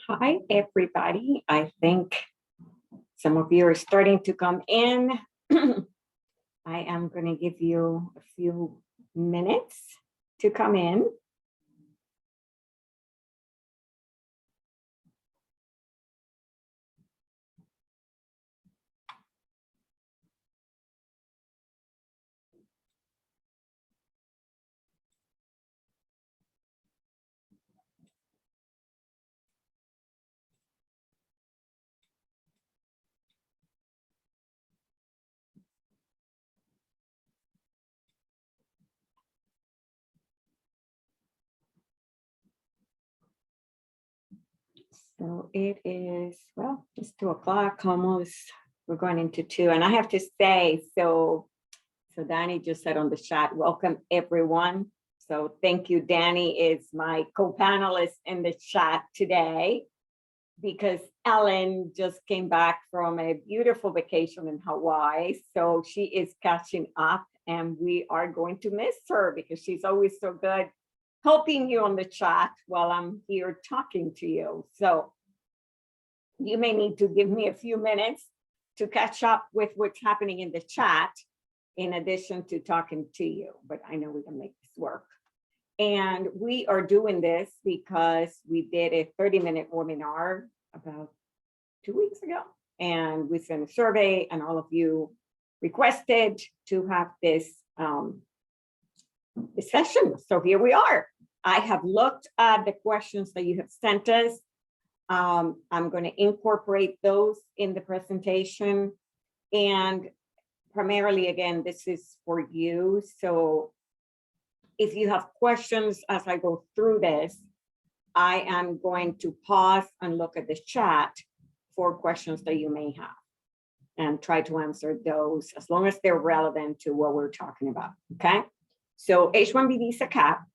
Hi, everybody. I think some of you are starting to come in. I am going to give you a few minutes to come in. So it is, well, it's 2 o'clock almost. We're going into 2. And I have to say, so Danny just said on the chat, welcome everyone. So thank you. Danny is my co-panelist in the chat today because Ellen just came back from a beautiful vacation in Hawaii. So she is catching up and we are going to miss her because she's always so good helping you on the chat while I'm here talking to you. So you may need to give me a few minutes to catch up with what's happening in the chat in addition to talking to you, but I know we can make this work. And we are doing this because we did a 30-minute webinar about 2 weeks ago, and we sent a survey and all of you requested to have this session. So here we are. I have looked at the questions that you have sent us. I'm going to incorporate those in the presentation, and primarily, again, this is for you. So if you have questions as I go through this, I am going to pause and look at the chat for questions that you may have and try to answer those as long as they're relevant to what we're talking about, okay? So H-1B visa cap,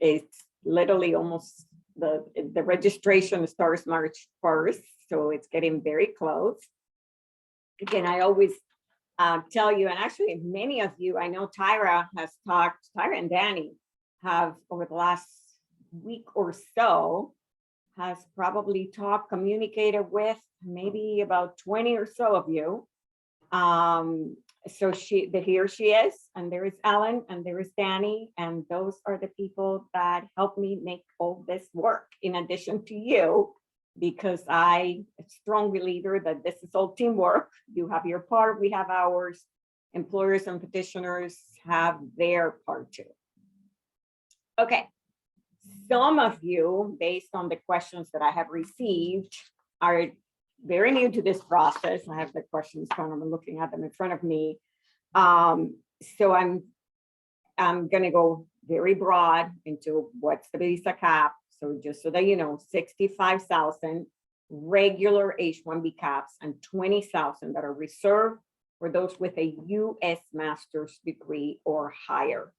it's literally almost, the registration starts March 1st, so it's getting very close. Again, I always tell you, and actually many of you, I know Tyra has talked, Tyra and Danny have over the last week or so, has probably talked, communicated with maybe about 20 or so of you. So here she is, and there is Ellen, and there is Danny, and those are the people that help me make all this work, in addition to you, because I am a strong believer that this is all teamwork. You have your part, we have ours. Employers and petitioners have their part too. Okay, some of you, based on the questions that I have received, are very new to this process. I have the questions kind of looking at them in front of me. So I'm going to go very broad into what's the visa cap. So just so that you know, 65,000 regular H-1B caps and 20,000 that are reserved for those with a U.S. master's degree or higher.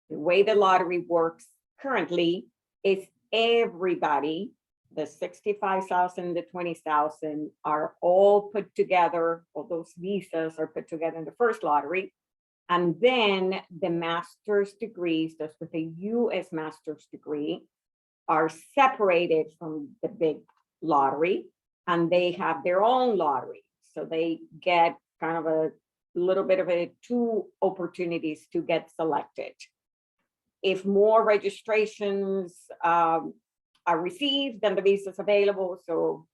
The way the lottery works currently is everybody, the 65,000, the 20,000 are all put together, all those visas are put together in the first lottery. And then the master's degrees, those with a U.S. master's degree, are separated from the big lottery, and they have their own lottery. So they get kind of a little bit of a 2 opportunities to get selected. If more registrations are received, then the visa is available. So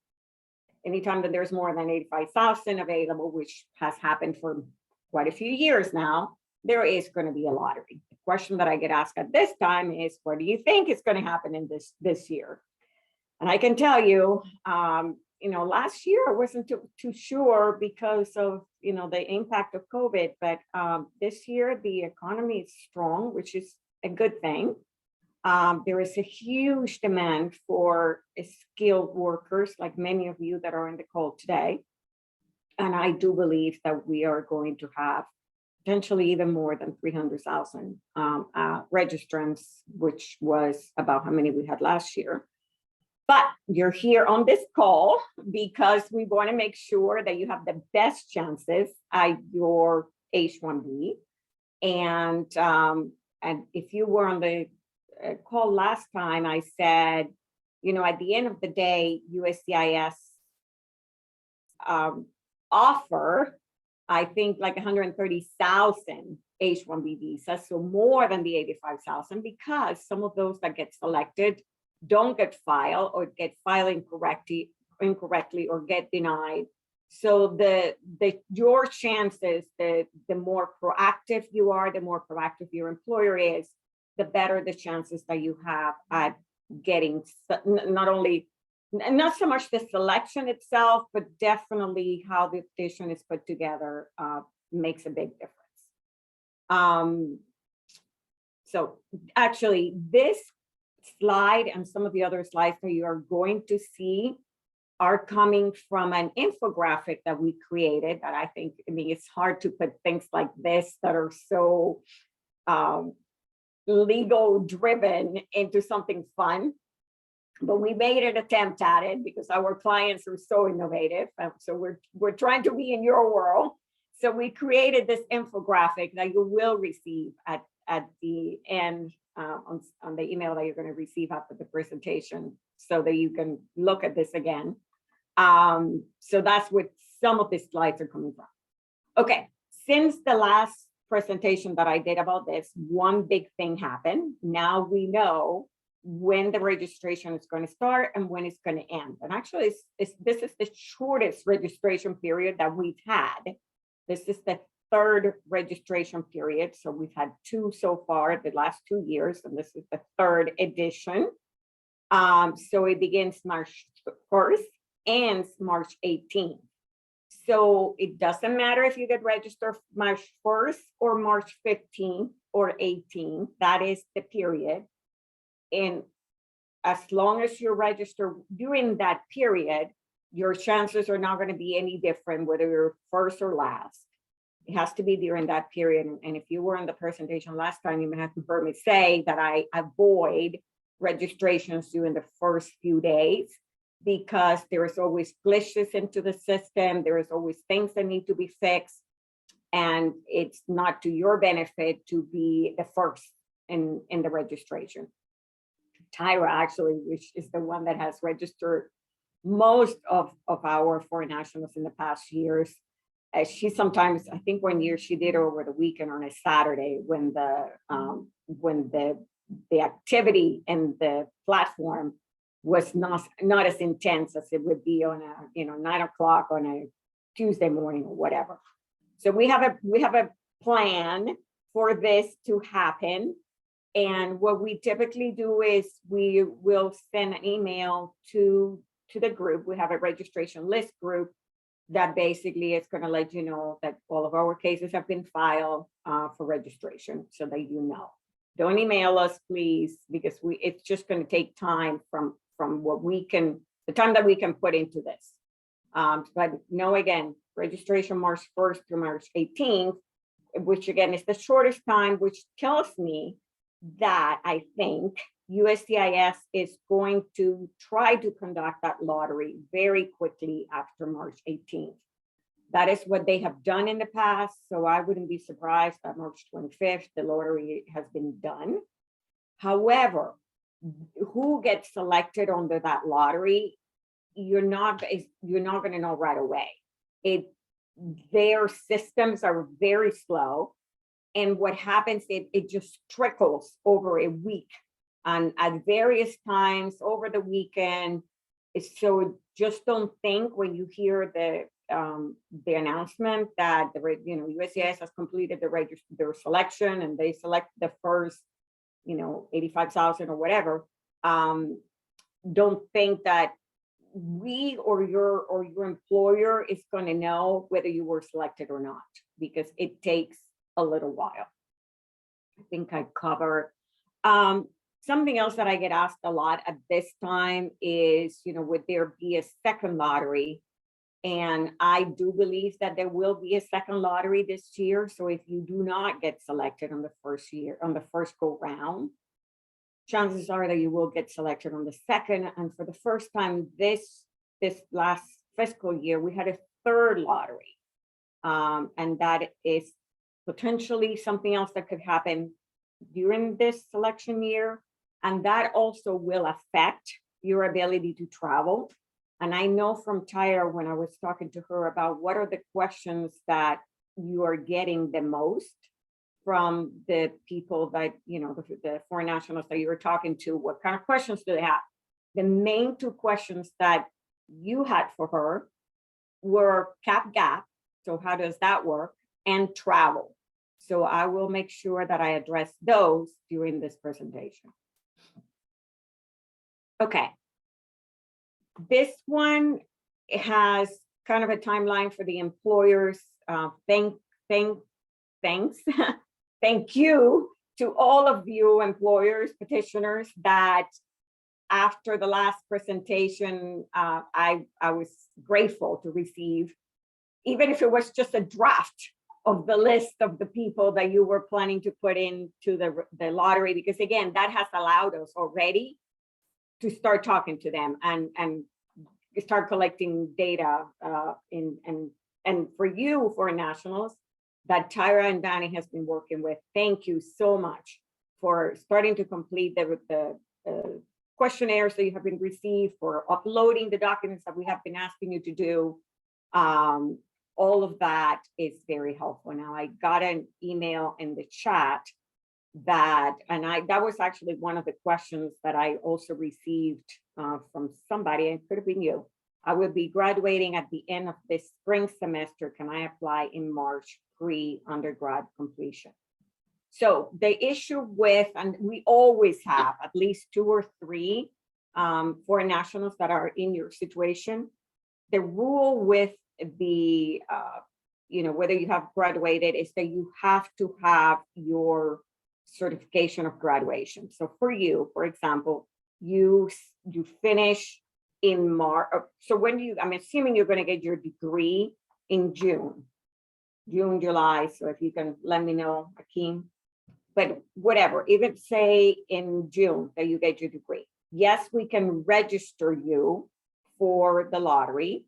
anytime that there's more than 85,000 available, which has happened for quite a few years now, there is going to be a lottery. The question that I get asked at this time is, what do you think is going to happen in this year? And I can tell you, last year I wasn't too sure because of, the impact of COVID, but this year the economy is strong, which is a good thing. There is a huge demand for skilled workers, like many of you that are in the call today. And I do believe that we are going to have potentially even more than 300,000 registrants, which was about how many we had last year. But you're here on this call because we want to make sure that you have the best chances at your H-1B. And if you were on the call last time, I said at the end of the day, USCIS offer, I think, like 130,000 H-1B visas, so more than the 85,000, because some of those that get selected don't get filed or get filed incorrectly or get denied. So your chances, the more proactive you are, the more proactive your employer is, the better the chances that you have at getting not so much the selection itself, but definitely how the petition is put together makes a big difference. So actually, this slide and some of the other slides that you are going to see are coming from an infographic that we created that I mean, it's hard to put things like this that are so legal driven into something fun. But we made an attempt at it because our clients are so innovative. So we're trying to be in your world. So we created this infographic that you will receive at the end on the email that you're going to receive after the presentation, so that you can look at this again. So that's what some of the slides are coming from. Okay, since the last presentation that I did about this, one big thing happened. Now we know when the registration is going to start and when it's going to end. And actually, this is the shortest registration period that we've had. This is the third registration period. So we've had two so far the last 2 years, and this is the third edition. So it begins March 1st, ends March 18th. So it doesn't matter if you get registered March 1st or March 15th or 18th, that is the period. And as long as you're registered during that period, your chances are not going to be any different whether you're first or last. It has to be during that period. And if you were in the presentation last time, you may have heard me say that I avoid registrations during the first few days, because there is always glitches into the system. There is always things that need to be fixed. And it's not to your benefit to be the first in the registration. Tyra, actually, which is the one that has registered most of our foreign nationals in the past years, she sometimes, I think one year she did over the weekend on a Saturday when the activity in the platform was not as intense as it would be on a 9 o'clock on a Tuesday morning or whatever. So we have a plan for this to happen. And what we typically do is we will send an email to the group. We have a registration list group that basically is going to let you know that all of our cases have been filed for registration, so that you know. Don't email us, please, because it's just going to take time from the time that we can put into this. But no, again, registration March 1st through March 18th, which again is the shortest time, which tells me that I think USCIS is going to try to conduct that lottery very quickly after March 18th. That is what they have done in the past. So I wouldn't be surprised that March 25th, the lottery has been done. However, who gets selected under that lottery, you're not going to know right away. Their systems are very slow. And what happens, it just trickles over a week and at various times over the weekend. So just don't think when you hear the announcement that USCIS has completed their selection and they select the first 85,000 or whatever. Don't think that we or your employer is going to know whether you were selected or not, because it takes a little while. I think I covered. Something else that I get asked a lot at this time is, would there be a second lottery? And I do believe that there will be a second lottery this year. So if you do not get selected on the first go round, chances are that you will get selected on the second. And for the first time this last fiscal year, we had a third lottery. And that is potentially something else that could happen during this selection year. And that also will affect your ability to travel. And I know from Tyra, when I was talking to her about what are the questions that you are getting the most from the people that, you know, the foreign nationals that you were talking to, what kind of questions do they have? The main two questions that you had for her were cap gap. So how does that work? And travel. So I will make sure that I address those during this presentation. Okay. This one has kind of a timeline for the employers. Thanks. Thank you to all of you employers, petitioners, that after the last presentation, I was grateful to receive, even if it was just a draft of the list of the people that you were planning to put into the lottery, because again, that has allowed us already to start talking to them and start collecting data and for you, foreign nationals, that Tyra and Danny has been working with. Thank you so much for starting to complete the questionnaires that you have been received, for uploading the documents that we have been asking you to do. All of that is very helpful. Now, I got an email in the chat that was actually one of the questions that I also received from somebody. It could have been you. I will be graduating at the end of this spring semester. Can I apply in March pre-undergrad completion? So the issue with, and we always have at least 2 or 3 foreign nationals that are in your situation. The rule with the, you know, whether you have graduated is that you have to have your certification of graduation. So for you, for example, you finish in March. So when I'm assuming you're going to get your degree in June, July. So if you can let me know, Akeem, but whatever, even say in June that you get your degree. Yes, we can register you for the lottery,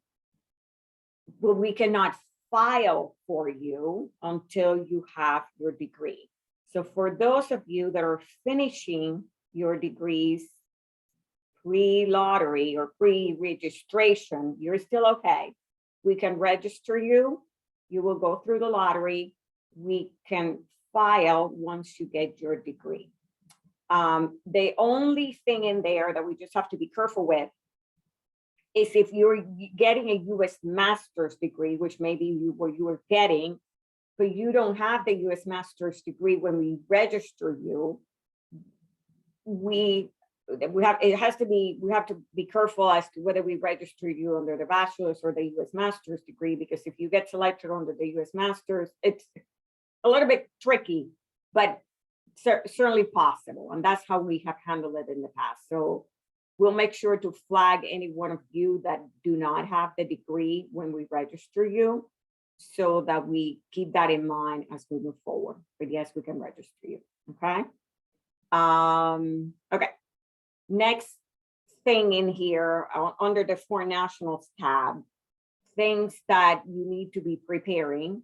but we cannot file for you until you have your degree. So for those of you that are finishing your degrees pre-lottery or pre-registration, you're still okay. We can register you. You will go through the lottery. We can file once you get your degree. The only thing in there that we just have to be careful with is if you're getting a U.S. master's degree, which maybe you were getting, but you don't have the U.S. master's degree when we register you, we have to be careful as to whether we register you under the bachelor's or the U.S. master's degree, because if you get selected under the U.S. master's, it's a little bit tricky, but certainly possible. And that's how we have handled it in the past. So we'll make sure to flag any one of you that do not have the degree when we register you, so that we keep that in mind as we move forward. But yes, we can register you, okay? Okay, next thing in here, under the foreign nationals tab, things that you need to be preparing: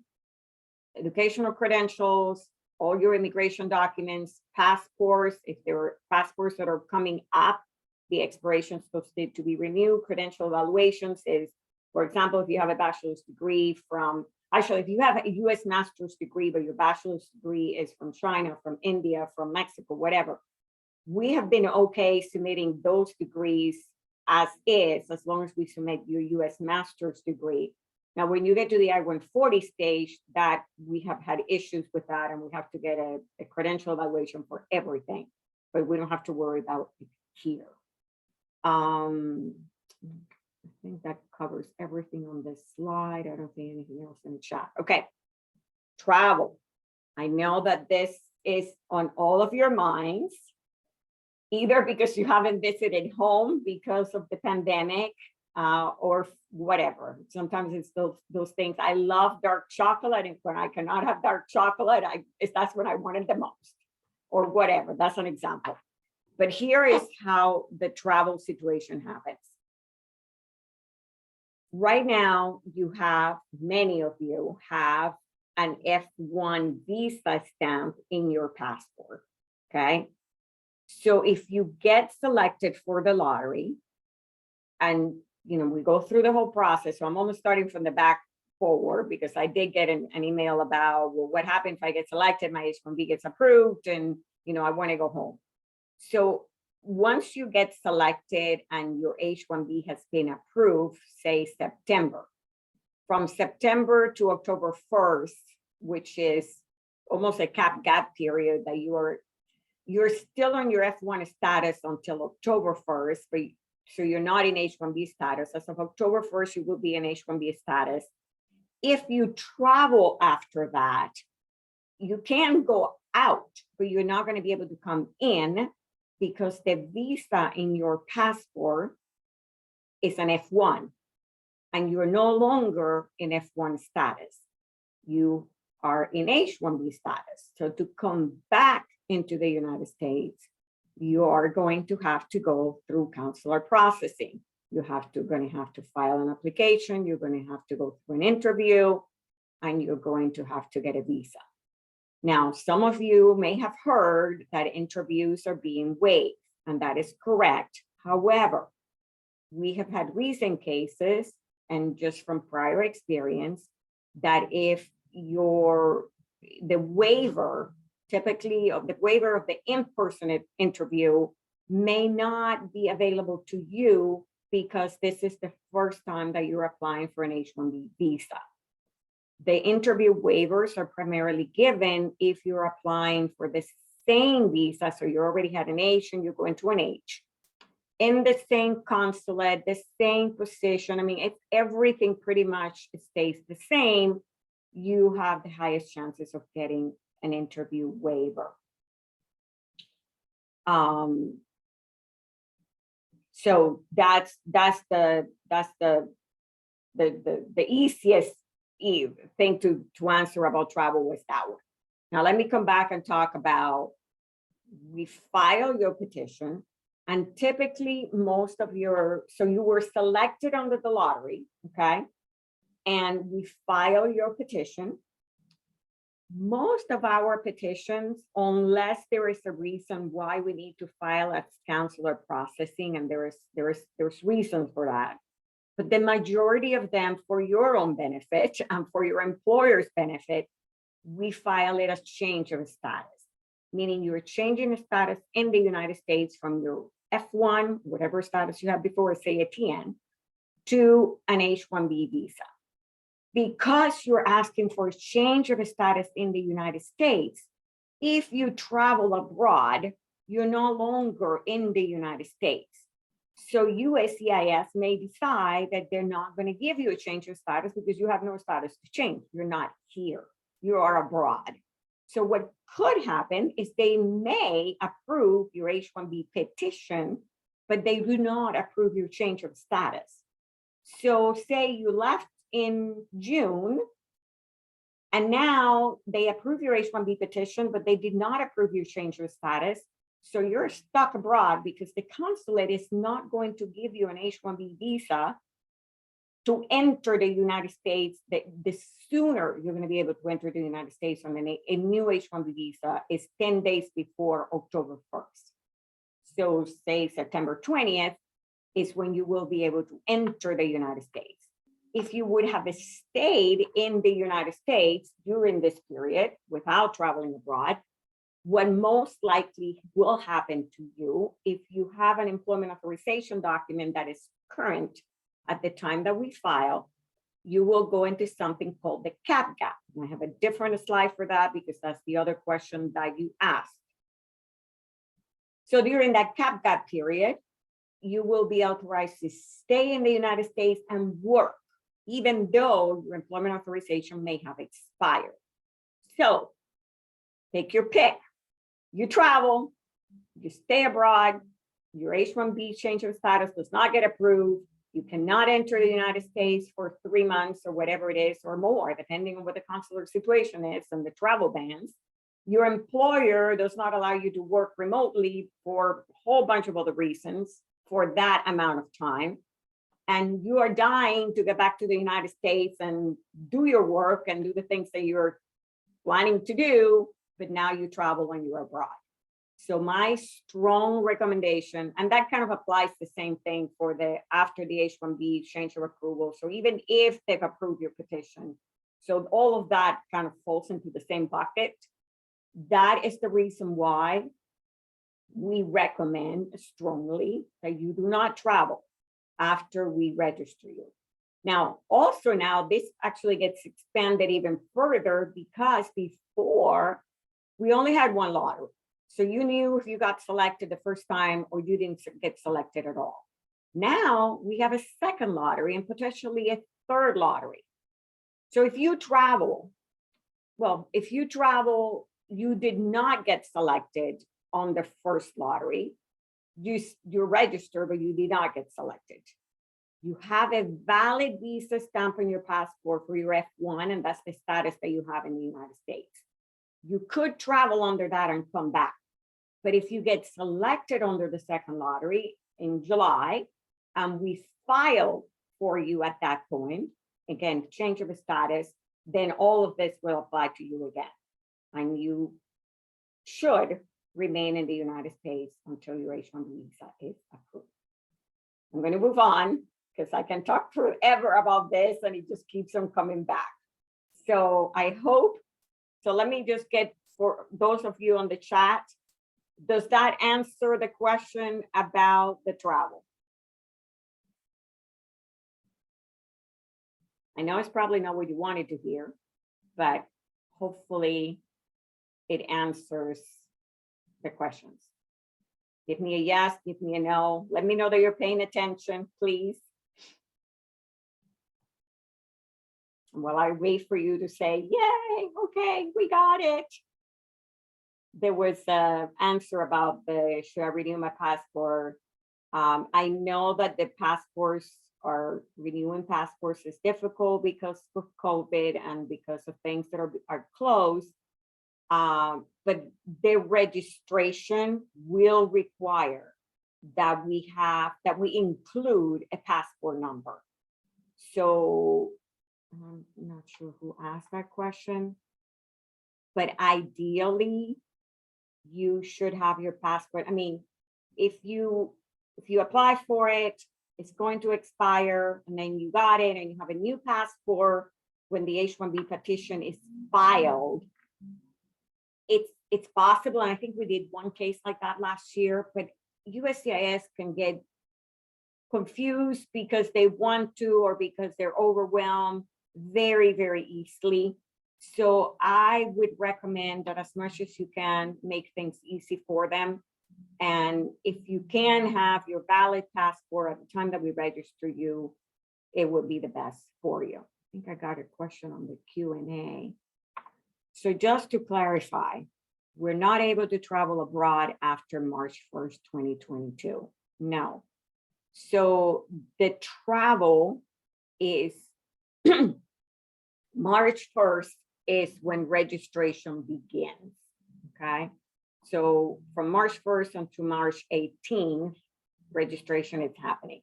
educational credentials, all your immigration documents, passports, if there are passports that are coming up, the expiration is supposed to be renewed. Credential evaluations is, for example, if you have a bachelor's degree from, actually, if you have a U.S. master's degree, but your bachelor's degree is from China, from India, from Mexico, whatever, we have been okay submitting those degrees as is, as long as we submit your U.S. master's degree. Now, when you get to the I-140 stage, that we have had issues with that, and we have to get a credential evaluation for everything, but we don't have to worry about it here. I think that covers everything on this slide. I don't see anything else in the chat. Okay, travel. I know that this is on all of your minds, either because you haven't visited home because of the pandemic, or whatever. Sometimes it's those things. I love dark chocolate, and when I cannot have dark chocolate, that's what I wanted the most, or whatever. That's an example. But here is how the travel situation happens. Right now, many of you have an F1 visa stamp in your passport, okay? So if you get selected for the lottery, and we go through the whole process, so I'm almost starting from the back forward, because I did get an email about, well, what happened if I get selected, my H-1B gets approved, and I want to go home. So once you get selected and your H-1B has been approved, say September, from September to October 1st, which is almost a gap period that you're still on your F1 status until October 1st, but so you're not in H-1B status. As of October 1st, you will be in H-1B status. If you travel after that, you can go out, but you're not going to be able to come in, because the visa in your passport is an F1, and you're no longer in F1 status. You are in H-1B status. So to come back into the United States, you are going to have to go through consular processing. You're going to have to file an application. You're going to have to go through an interview, and you're going to have to get a visa. Now, some of you may have heard that interviews are being waived, and that is correct. However, we have had recent cases, and just from prior experience, that if the waiver, typically of the waiver of the in-person interview, may not be available to you because this is the first time that you're applying for an H-1B visa. The interview waivers are primarily given if you're applying for the same visa. So you already had an H and you're going to an H. In the same consulate, the same position. I mean, if everything pretty much stays the same, you have the highest chances of getting an interview waiver. So that's the easiest thing to answer about travel was that one. Now let me come back and talk about, we file your petition, and typically most of so you were selected under the lottery, okay? And we file your petition. Most of our petitions, unless there is a reason why we need to file as consular processing, and there's reasons for that, but the majority of them, for your own benefit and for your employer's benefit, we file it as change of status, meaning you're changing the status in the United States from your F1, whatever status you had before, say a TN, to an H-1B visa. Because you're asking for a change of status in the United States, if you travel abroad, you're no longer in the United States. So USCIS may decide that they're not going to give you a change of status because you have no status to change. You're not here. You are abroad. So what could happen is they may approve your H-1B petition, but they do not approve your change of status. So say you left in June, and now they approve your H-1B petition, but they did not approve your change of status. So you're stuck abroad because the consulate is not going to give you an H-1B visa to enter the United States. The sooner you're going to be able to enter the United States on a new H-1B visa is 10 days before October 1st. So say September 20th is when you will be able to enter the United States. If you would have stayed in the United States during this period without traveling abroad, what most likely will happen to you, if you have an employment authorization document that is current at the time that we file, you will go into something called the cap gap. And I have a different slide for that because that's the other question that you asked. So during that cap gap period, you will be authorized to stay in the United States and work, even though your employment authorization may have expired. So take your pick. You travel, you stay abroad, your H-1B change of status does not get approved. You cannot enter the United States for 3 months or whatever it is, or more, depending on what the consular situation is and the travel bans. Your employer does not allow you to work remotely for a whole bunch of other reasons for that amount of time. And you are dying to get back to the United States and do your work and do the things that you're planning to do, but now you travel when you're abroad. So my strong recommendation, and that kind of applies the same thing for the after the H-1B change of approval. So even if they've approved your petition, so all of that kind of falls into the same bucket. That is the reason why we recommend strongly that you do not travel after we register you. Now, also now this actually gets expanded even further, because before we only had one lottery. So you knew if you got selected the first time or you didn't get selected at all. Now we have a second lottery and potentially a third lottery. So if you travel, you did not get selected on the first lottery, you're registered, but you did not get selected. You have a valid visa stamp on your passport for your F1, and that's the status that you have in the United States. You could travel under that and come back. But if you get selected under the second lottery in July, and we file for you at that point, again, change of status, then all of this will apply to you again. And you should remain in the United States until your H-1B visa is approved. I'm going to move on because I can talk forever about this and it just keeps on coming back. So I hope, so let me just get, for those of you on the chat, does that answer the question about the travel? I know it's probably not what you wanted to hear, but hopefully it answers the questions. Give me a yes, give me a no. Let me know that you're paying attention, please. And while I wait for you to say, yay, okay, we got it. There was an answer about the, should I renew my passport? I know that the passports are, renewing passports is difficult because of COVID and because of things that are closed. But the registration will require that we include a passport number. So I'm not sure who asked that question, but ideally you should have your passport. I mean, if you apply for it, it's going to expire, and then you got it and you have a new passport when the H-1B petition is filed. It's possible, and I think we did one case like that last year, but USCIS can get confused because they want to or because they're overwhelmed very, very easily. So I would recommend that as much as you can, make things easy for them. And if you can have your valid passport at the time that we register you, it would be the best for you. I think I got a question on the Q&A. So just to clarify, we're not able to travel abroad after March 1st, 2022. No. So the travel is March 1st is when registration begins, okay? So from March 1st until March 18th, registration is happening.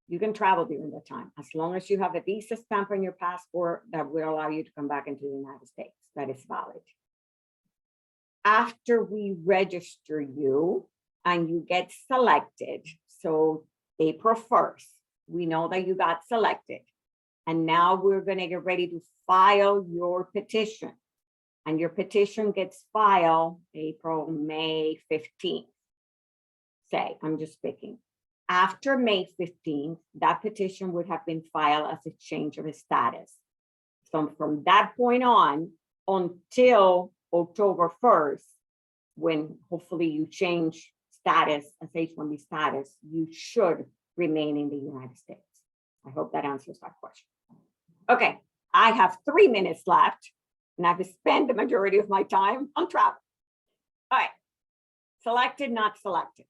You can travel during that time, as long as you have a visa stamp on your passport that will allow you to come back into the United States, that is valid. After we register you and you get selected, so April 1st, we know that you got selected. And now we're going to get ready to file your petition. And your petition gets filed May 15th. Say, I'm just picking. After May 15th, that petition would have been filed as a change of status. So from that point on until October 1st, when hopefully you change status as H-1B status, you should remain in the United States. I hope that answers that question. Okay, I have 3 minutes left, and I've spent the majority of my time on travel. All right, selected, not selected.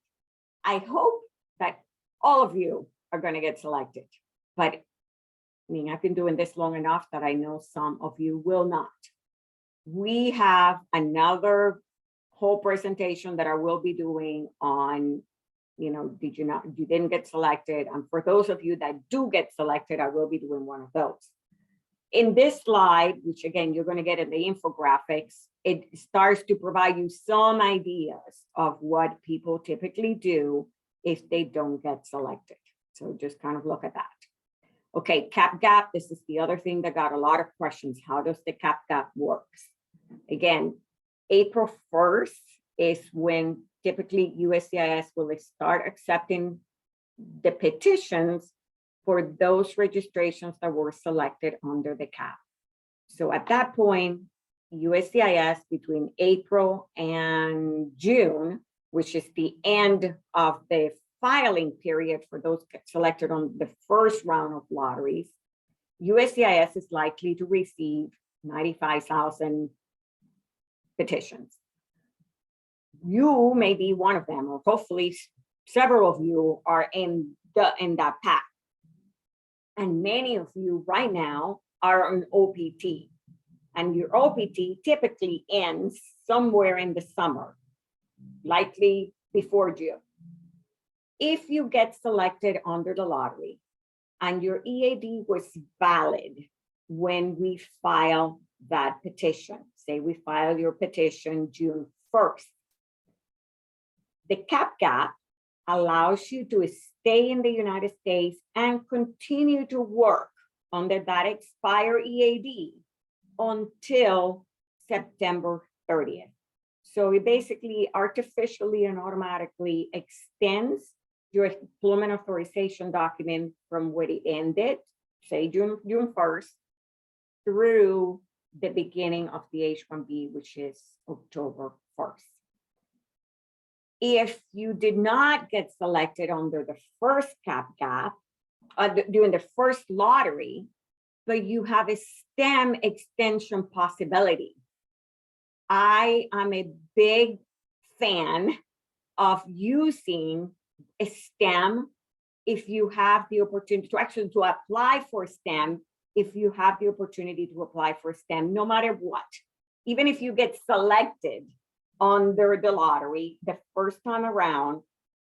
I hope that all of you are going to get selected, but I mean, I've been doing this long enough that I know some of you will not. We have another whole presentation that I will be doing on, you didn't get selected. And for those of you that do get selected, I will be doing one of those. in this slide, which again, you're going to get in the infographics, it starts to provide you some ideas of what people typically do if they don't get selected. So just kind of look at that. Okay, cap gap, this is the other thing that got a lot of questions. How does the cap gap work? Again, April 1st is when typically USCIS will start accepting the petitions for those registrations that were selected under the cap. So at that point, USCIS between April and June, which is the end of the filing period for those selected on the first round of lotteries, USCIS is likely to receive 95,000 petitions. You may be one of them, or hopefully several of you are in that pack. And many of you right now are on OPT. And your OPT typically ends somewhere in the summer, likely before June. If you get selected under the lottery and your EAD was valid when we file that petition, say we file your petition June 1st, the cap gap allows you to stay in the United States and continue to work under that expired EAD until September 30th. So it basically artificially and automatically extends your employment authorization document from where it ended, say June 1st, through the beginning of the H-1B, which is October 1st. If you did not get selected under the first cap gap, during the first lottery, but you have a STEM extension possibility, I am a big fan of using a STEM if you have the opportunity to actually to apply for STEM, if you have the opportunity to apply for STEM, no matter what. Even if you get selected under the lottery the first time around,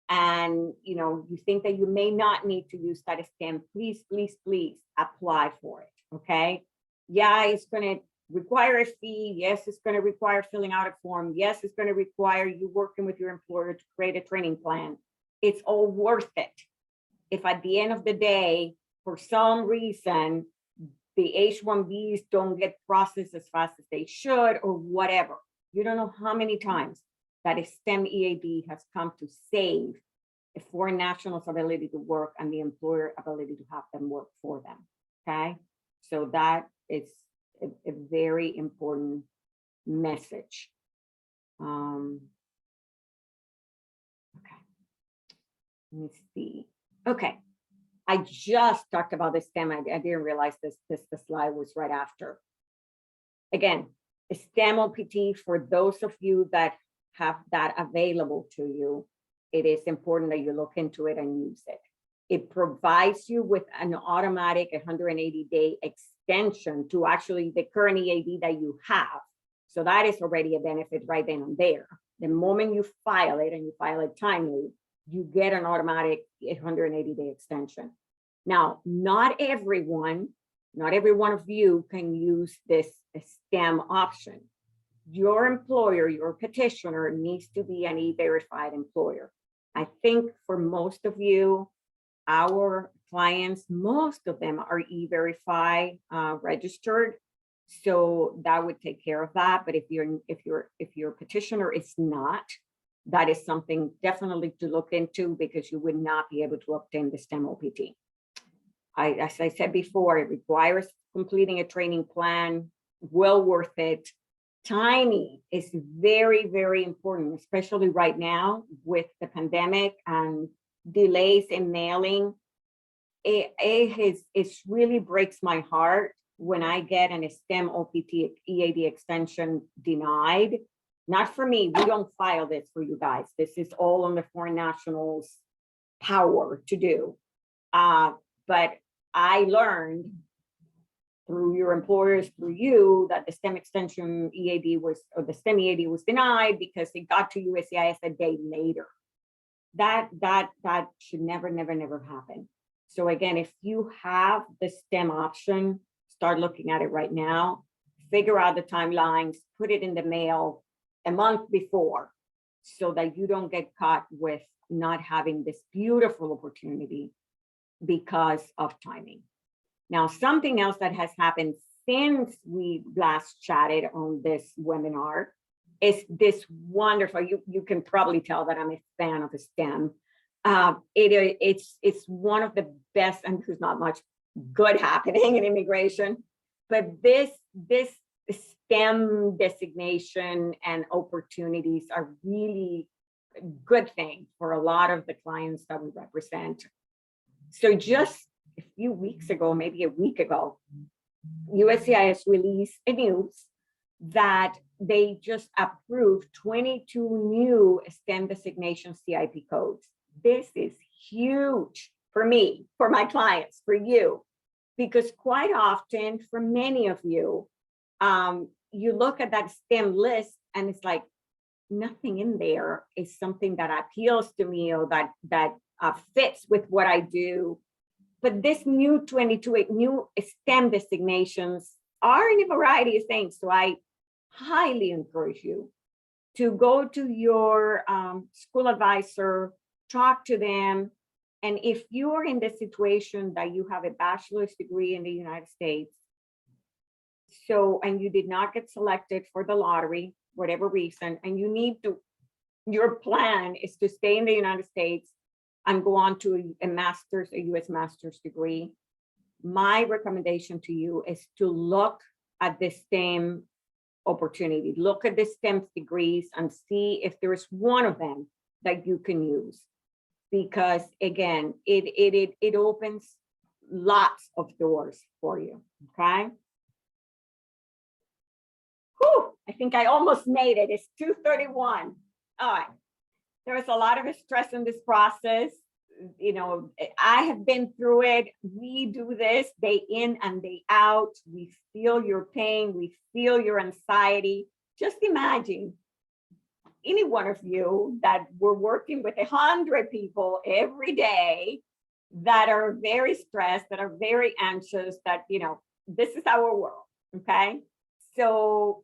and you think that you may not need to use that STEM, please, please, please apply for it. Okay. Yeah, it's going to require a fee. Yes, it's going to require filling out a form. Yes, it's going to require you working with your employer to create a training plan. It's all worth it. If at the end of the day, for some reason, the H-1Bs don't get processed as fast as they should or whatever, you don't know how many times that a STEM EAD has come to save a foreign national's ability to work and the employer ability to have them work for them. Okay, so that is a very important message. Okay, let me see. Okay, I just talked about the STEM. I didn't realize the slide was right after. Again, a STEM OPT, for those of you that have that available to you, it is important that you look into it and use it. It provides you with an automatic 180-day extension to actually the current EAD that you have. So that is already a benefit right then and there. The moment you file it and you file it timely, you get an automatic 180-day extension. Now, not every one of you can use this STEM option. Your employer, your petitioner, needs to be an E-verified employer. I think for most of you, our clients, most of them are E-verify registered, so that would take care of that. But if your petitioner is not, that is something definitely to look into, because you would not be able to obtain the STEM OPT. As I said before, it requires completing a training plan, well worth it. Timing is very, very important, especially right now with the pandemic and delays in mailing. It really breaks my heart when I get an STEM OPT EAD extension denied. Not for me, we don't file this for you guys. This is all on the foreign nationals' power to do. But I learned through your employers, through you, that the STEM extension EAD was, or the STEM EAD was denied because it got to USCIS a day later. That should never, never, never happen. So again, if you have the STEM option, start looking at it right now, figure out the timelines, put it in the mail a month before so that you don't get caught with not having this beautiful opportunity because of timing. Now, something else that has happened since we last chatted on this webinar is this wonderful, you can probably tell that I'm a fan of STEM. It's one of the best, and there's not much good happening in immigration, but this STEM designation and opportunities are really a good thing for a lot of the clients that we represent. So just a few weeks ago, maybe a week ago, USCIS released a news that they just approved 22 new STEM designation CIP codes. This is huge for me, for my clients, for you, because quite often for many of you, you look at that STEM list and it's like nothing in there is something that appeals to me or that fits with what I do. But this new 22 new STEM designations are in a variety of things. So I highly encourage you to go to your school advisor, talk to them. And if you're in the situation that you have a bachelor's degree in the United States, and you did not get selected for the lottery, whatever reason, and you need to, your plan is to stay in the United States and go on to a master's, a US master's degree, my recommendation to you is to look at the STEM opportunity, look at the STEM degrees and see if there's one of them that you can use. Because again, it opens lots of doors for you, okay? Whew, I think I almost made it. It's 2:31. All right. There was a lot of stress in this process. You know, I have been through it. We do this day in and day out. We feel your pain. We feel your anxiety. Just imagine any one of you that we're working with 100 people every day that are very stressed, that are very anxious, that, you know, this is our world, okay? So,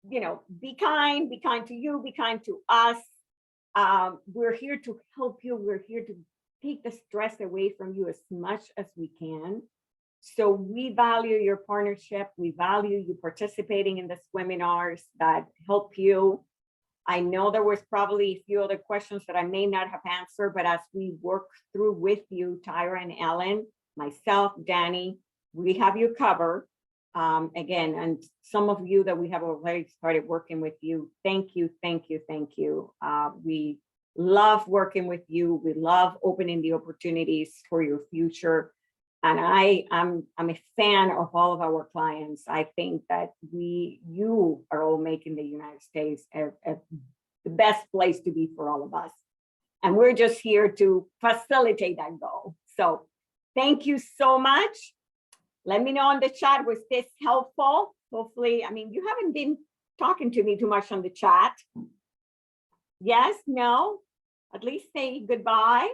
you know, be kind to you, be kind to us. We're here to help you. We're here to take the stress away from you as much as we can. So we value your partnership. We value you participating in the webinars that help you. I know there was probably a few other questions that I may not have answered, but as we work through with you, Tyra and Ellen, myself, Danny, we have you covered. Again, and some of you that we have already started working with you, thank you, thank you, thank you. We love working with you. We love opening the opportunities for your future. And I'm a fan of all of our clients. I think that you are all making the United States the best place to be for all of us. And we're just here to facilitate that goal. So thank you so much. Let me know in the chat, was this helpful? Hopefully, I mean, you haven't been talking to me too much on the chat. Yes, no, at least say goodbye.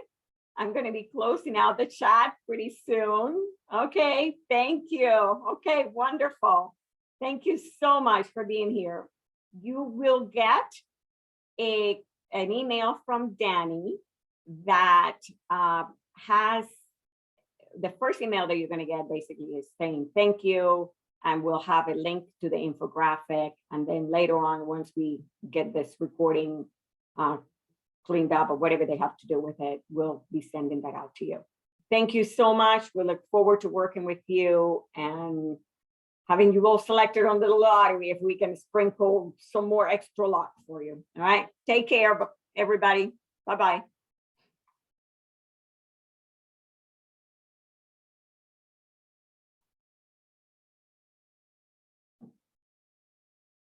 I'm going to be closing out the chat pretty soon. Okay, thank you. Okay, wonderful. Thank you so much for being here. You will get an email from Danny that has the first email that you're going to get basically is saying thank you, and we'll have a link to the infographic. And then later on, once we get this recording cleaned up or whatever they have to do with it, we'll be sending that out to you. Thank you so much. We look forward to working with you and having you all selected on the lottery if we can sprinkle some more extra luck for you. All right. Take care, everybody. Bye-bye.